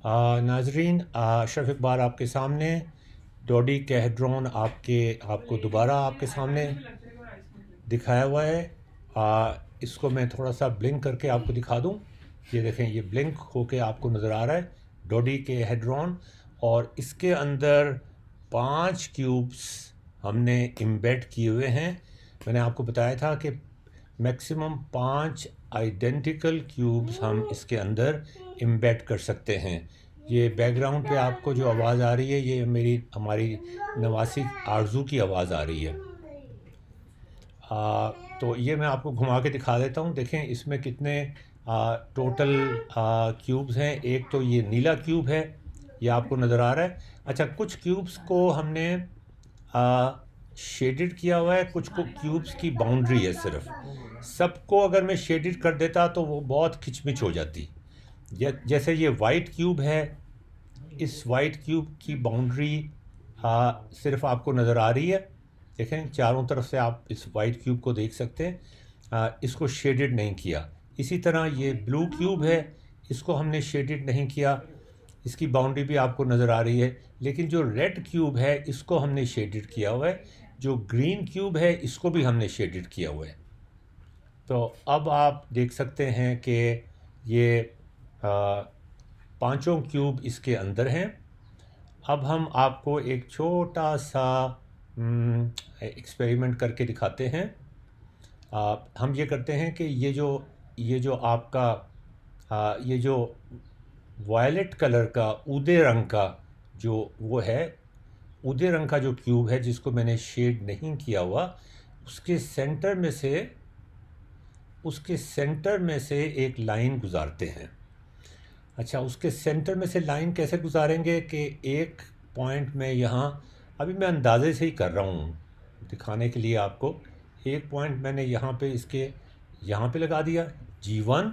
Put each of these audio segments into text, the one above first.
नाजरीन, अशरफ इकबाल आपके सामने। डोडीकेहेड्रॉन आपको दोबारा आपके सामने दिखाया हुआ है। इसको मैं थोड़ा सा ब्लिंक करके आपको दिखा दूं। ये देखें, ये ब्लिंक होके आपको नज़र आ रहा है डोडीकेहेड्रॉन। और इसके अंदर 5 क्यूब्स हमने इम्बेड किए हुए हैं। मैंने आपको बताया था कि मैक्सिमम 5 आइडेंटिकल क्यूब्स हम इसके अंदर इम्बेड कर सकते हैं। ये बैकग्राउंड पे आपको जो आवाज़ आ रही है, ये हमारी नवासी आरजू की आवाज़ आ रही है। तो ये मैं आपको घुमा के दिखा देता हूँ। देखें इसमें कितने टोटल क्यूब्स हैं। एक तो ये नीला क्यूब है, ये आपको नज़र आ रहा है। अच्छा, कुछ क्यूब्स को हमने शेडेड किया हुआ है, कुछ को क्यूब्स की बाउंड्री है सिर्फ। सबको अगर मैं शेडेड कर देता तो वो बहुत खिचमिच हो जाती। जैसे ये वाइट क्यूब है, इस वाइट क्यूब की बाउंड्री सिर्फ आपको नज़र आ रही है। देखें चारों तरफ से आप इस वाइट क्यूब को देख सकते हैं। इसको शेडेड नहीं किया। इसी तरह ये ब्लू क्यूब है, इसको हमने शेडेड नहीं किया, इसकी बाउंड्री भी आपको नज़र आ रही है। लेकिन जो रेड क्यूब है इसको हमने शेडेड किया हुआ है, जो ग्रीन क्यूब है इसको भी हमने शेडेड किया हुआ है। तो अब आप देख सकते हैं कि ये पांचों क्यूब इसके अंदर हैं। अब हम आपको एक छोटा सा एक्सपेरिमेंट करके दिखाते हैं। हम ये करते हैं कि ये जो आपका ये जो वायलेट कलर का ऊदे रंग का जो वो है, ऊदे रंग का जो क्यूब है जिसको मैंने शेड नहीं किया हुआ, उसके सेंटर में से एक लाइन गुजारते हैं। अच्छा, उसके सेंटर में से लाइन कैसे गुजारेंगे कि एक पॉइंट में यहाँ, अभी मैं अंदाज़े से ही कर रहा हूँ दिखाने के लिए आपको। एक पॉइंट मैंने यहाँ पे इसके यहाँ पे लगा दिया G1,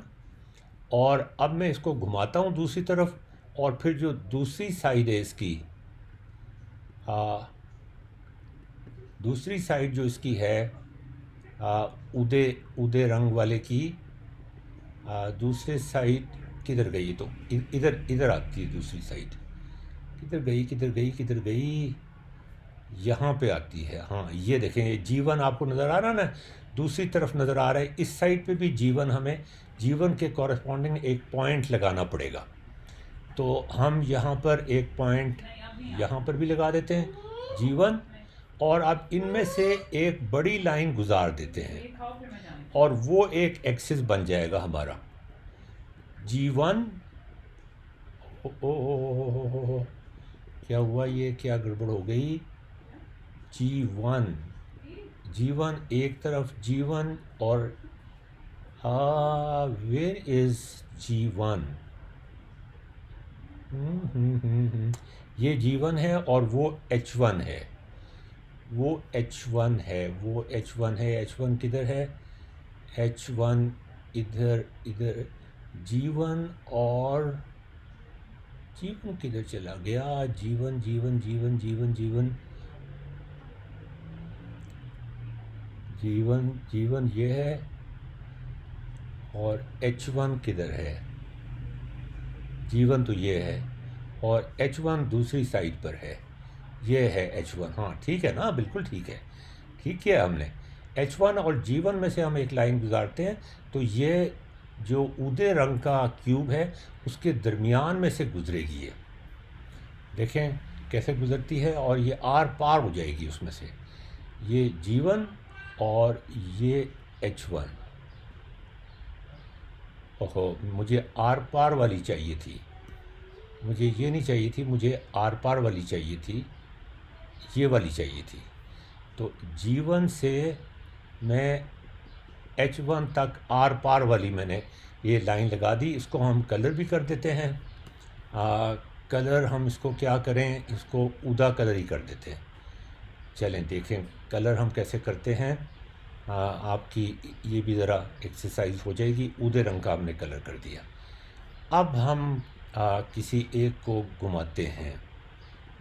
और अब मैं इसको घुमाता हूँ दूसरी तरफ, और फिर जो दूसरी साइड है इसकी, दूसरी साइड जो इसकी है उदे उदे रंग वाले की, दूसरे साइड किधर गई? तो इधर इधर आती है दूसरी साइड। किधर गई किधर गई किधर गई? यहाँ पे आती है। हाँ, ये देखें, ये G1 आपको नज़र आ रहा है ना, दूसरी तरफ नज़र आ रहा है। इस साइड पे भी G1, हमें G1 के कॉरस्पॉन्डिंग एक पॉइंट लगाना पड़ेगा। तो हम यहाँ पर एक पॉइंट यहाँ पर भी लगा देते हैं G1, और अब इनमें से एक बड़ी लाइन गुजार देते हैं, और वो एक एक्सिस बन जाएगा हमारा G1। ओ, क्या हुआ? ये क्या गड़बड़ हो गई? G1 एक तरफ G1, और वेयर इज G1? ये G1 है और वो H1 है। वो H1 है। H1 किधर है? H1 इधर इधर। G1 और G1 किधर चला गया? G1 ये है, और H1 किधर है? G1 तो ये है, और H1 दूसरी साइड पर है। ये है H1। हाँ ठीक है ना, बिल्कुल ठीक है, ठीक किया हमने। H1 और G1 में से हम एक लाइन गुजारते हैं, तो ये जो ऊदे रंग का क्यूब है उसके दरमियान में से गुजरेगी। ये देखें कैसे गुजरती है, और ये आर पार हो जाएगी उसमें से। ये G1 और ये H1। ओहो, मुझे आर पार वाली चाहिए थी, मुझे ये नहीं चाहिए थी, मुझे आर पार वाली चाहिए थी, ये वाली चाहिए थी। तो G1 से मैं H1 तक आर पार वाली मैंने ये लाइन लगा दी। इसको हम कलर भी कर देते हैं। कलर हम इसको क्या करें, इसको ऊदा कलर ही कर देते हैं। चलें देखें कलर हम कैसे करते हैं। आपकी ये भी ज़रा एक्सरसाइज हो जाएगी। ऊदे रंग का हमने कलर कर दिया। अब हम किसी एक को घुमाते हैं।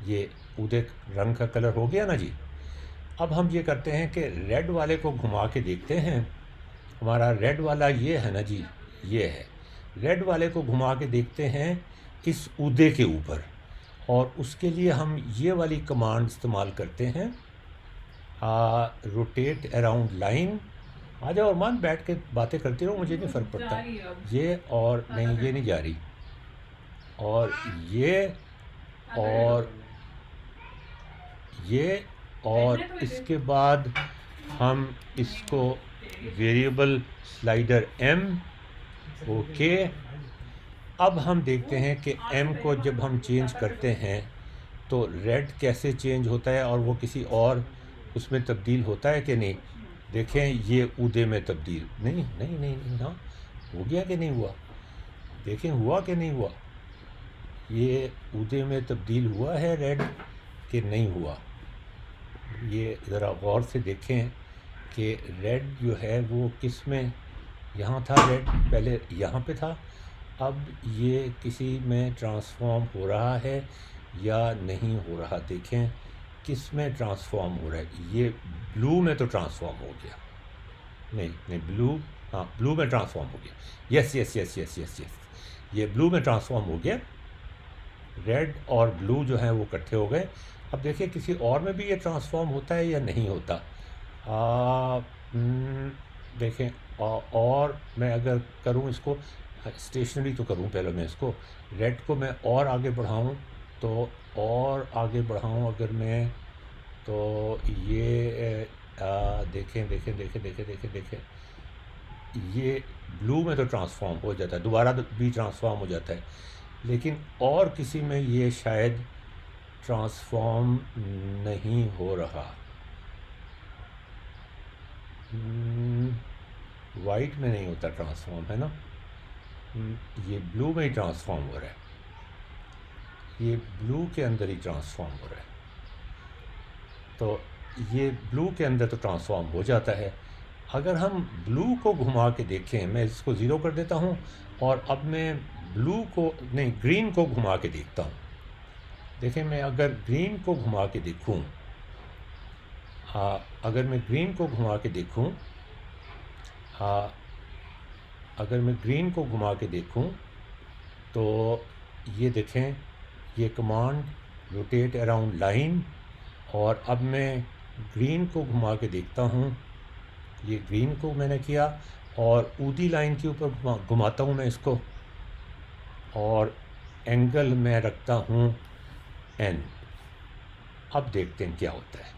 ये ऊदे रंग का कलर हो गया ना जी। अब हम ये करते हैं कि रेड वाले को घुमा के देखते हैं। हमारा रेड वाला ये है ना जी, ये है। रेड वाले को घुमा के देखते हैं इस उदय के ऊपर, और उसके लिए हम ये वाली कमांड इस्तेमाल करते हैं, रोटेट अराउंड लाइन। आ जाओ अरमान, बैठ के बातें करती रहो, मुझे नहीं फ़र्क पड़ता। ये और नहीं, ये नहीं जा रही, और ये और ये, और इसके बाद हम इसको वेरिएबल स्लाइडर m, ओके। अब हम देखते हैं कि m को जब हम चेंज करते हैं तो रेड कैसे चेंज होता है, और वो किसी और उसमें तब्दील होता है कि नहीं। देखें, ये उदय में तब्दील नहीं नहीं नहीं नहीं, हाँ हो गया कि नहीं हुआ, देखें हुआ कि नहीं हुआ, ये उदय में तब्दील हुआ है रेड कि नहीं हुआ। ये ज़रा गौर से देखें कि रेड जो है वो किस में, यहाँ था रेड, पहले यहाँ पे था, अब ये किसी में ट्रांसफॉर्म हो रहा है या नहीं हो रहा। देखें किस में ट्रांसफॉर्म हो रहा है, ये ब्लू में तो ट्रांसफॉर्म हो गया, नहीं नहीं ब्लू, हाँ ब्लू में ट्रांसफॉर्म हो गया, yes yes yes yes yes yes, ये ब्लू में ट्रांसफॉर्म हो गया, रेड और ब्लू जो है वो इकट्ठे हो गए। अब देखिए किसी और में भी ये ट्रांसफॉर्म होता है या नहीं होता। देखें, और मैं अगर करूं इसको स्टेशनरी तो करूं, पहले मैं इसको रेड को मैं और आगे बढ़ाऊं, तो और आगे बढ़ाऊं अगर मैं, तो ये देखें देखें देखें देखें देखें देखें, ये ब्लू में तो ट्रांसफॉर्म हो जाता है, दोबारा भी ट्रांसफॉर्म हो जाता है, लेकिन और किसी में ये शायद ट्रांसफॉर्म नहीं हो रहा। वाइट में नहीं होता ट्रांसफॉर्म, है ना। ये ब्लू में ही ट्रांसफॉर्म हो रहा है, ये ब्लू के अंदर ही ट्रांसफॉर्म हो रहा है, तो ये ब्लू के अंदर तो ट्रांसफॉर्म हो जाता है। अगर हम ब्लू को घुमा के देखें, मैं इसको ज़ीरो कर देता हूँ, और अब मैं ब्लू को नहीं, ग्रीन को घुमा के देखता हूँ। देखें, मैं अगर ग्रीन को घुमा के देखूँ, हाँ अगर मैं ग्रीन को घुमा के देखूँ, हाँ अगर मैं ग्रीन को घुमा के देखूँ, तो ये देखें, ये कमांड रोटेट अराउंड लाइन, और अब मैं ग्रीन को घुमा के देखता हूँ, ये ग्रीन को मैंने किया, और ऊदी लाइन के ऊपर घुमाता हूँ मैं इसको, और एंगल मैं रखता हूँ n। अब देखते हैं क्या होता है।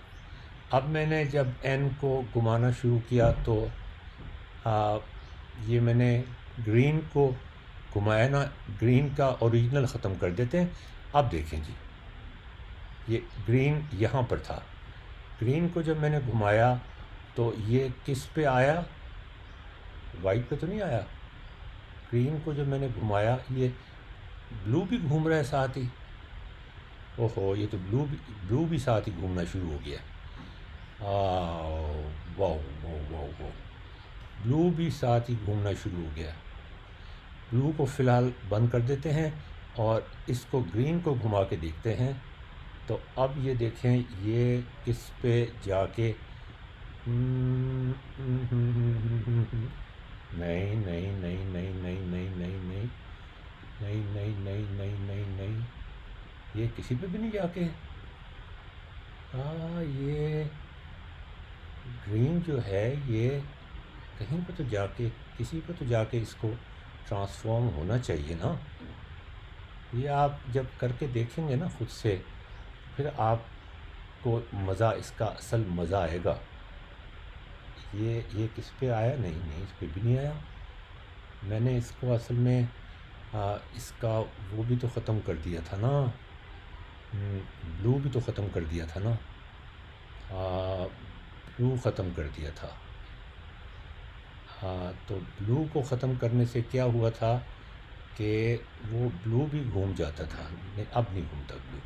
अब मैंने जब n को घुमाना शुरू किया तो ये मैंने ग्रीन को घुमाया ना, ग्रीन का ओरिजिनल ख़त्म कर देते हैं। अब देखें जी, ये ग्रीन यहाँ पर था, ग्रीन को जब मैंने घुमाया तो ये किस पे आया, वाइट पे तो नहीं आया। ग्रीन को जब मैंने घुमाया, ये ब्लू भी घूम रहा है साथ ही, ओहो ये तो ब्लू भी साथ ही घूमना शुरू हो गया। वाह वाह वाह वाह, ब्लू भी साथ ही घूमना शुरू हो गया। ब्लू को फ़िलहाल बंद कर देते हैं और इसको ग्रीन को घुमा के देखते हैं। तो अब ये देखें, ये किस पे जाके, नहीं नहीं नहीं नहीं नहीं नहीं नहीं नहीं नहीं नहीं नहीं नहीं नहीं नहीं, ये किसी पे भी नहीं जाके, ये ग्रीन जो है ये कहीं पे तो जाके, किसी पे तो जाके इसको ट्रांसफॉर्म होना चाहिए ना। ये आप जब करके देखेंगे ना खुद से, फिर आपको मज़ा, इसका असल मज़ा आएगा। ये किस पे आया, नहीं नहीं इस पे भी नहीं आया। मैंने इसको असल में इसका वो भी तो ख़त्म कर दिया था ना, ब्लू भी तो ख़त्म कर दिया था ना, ब्लू ख़त्म कर दिया था। हाँ तो ब्लू को ख़त्म करने से क्या हुआ था कि वो ब्लू भी घूम जाता था, नहीं अब नहीं घूमता ब्लू।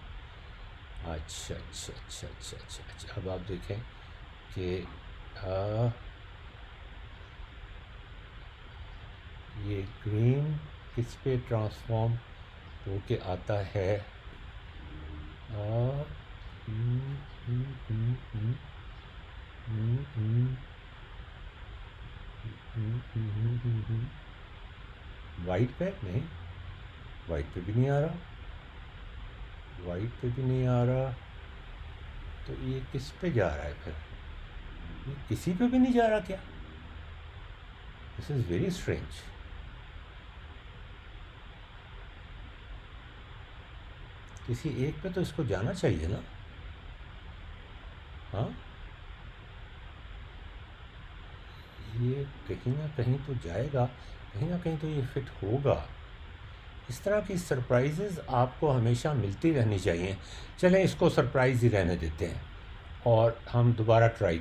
अच्छा अच्छा अच्छा अच्छा अच्छा अच्छा, अब आप देखें कि ये ग्रीन किस पे ट्रांसफॉर्म होके आता है, वाइट पे नहीं, वाइट पे भी नहीं आ रहा, वाइट पे भी नहीं आ रहा, तो ये किस पे जा रहा है फिर? ये किसी पे भी नहीं जा रहा क्या? This is very strange. किसी एक पे तो इसको जाना चाहिए ना? हाँ, ये कहीं ना कहीं तो जाएगा, कहीं ना कहीं तो ये फिट होगा। इस तरह की सरप्राइजेज़ आपको हमेशा मिलती रहनी चाहिए। चलें, इसको सरप्राइज़ ही रहने देते हैं और हम दोबारा ट्राई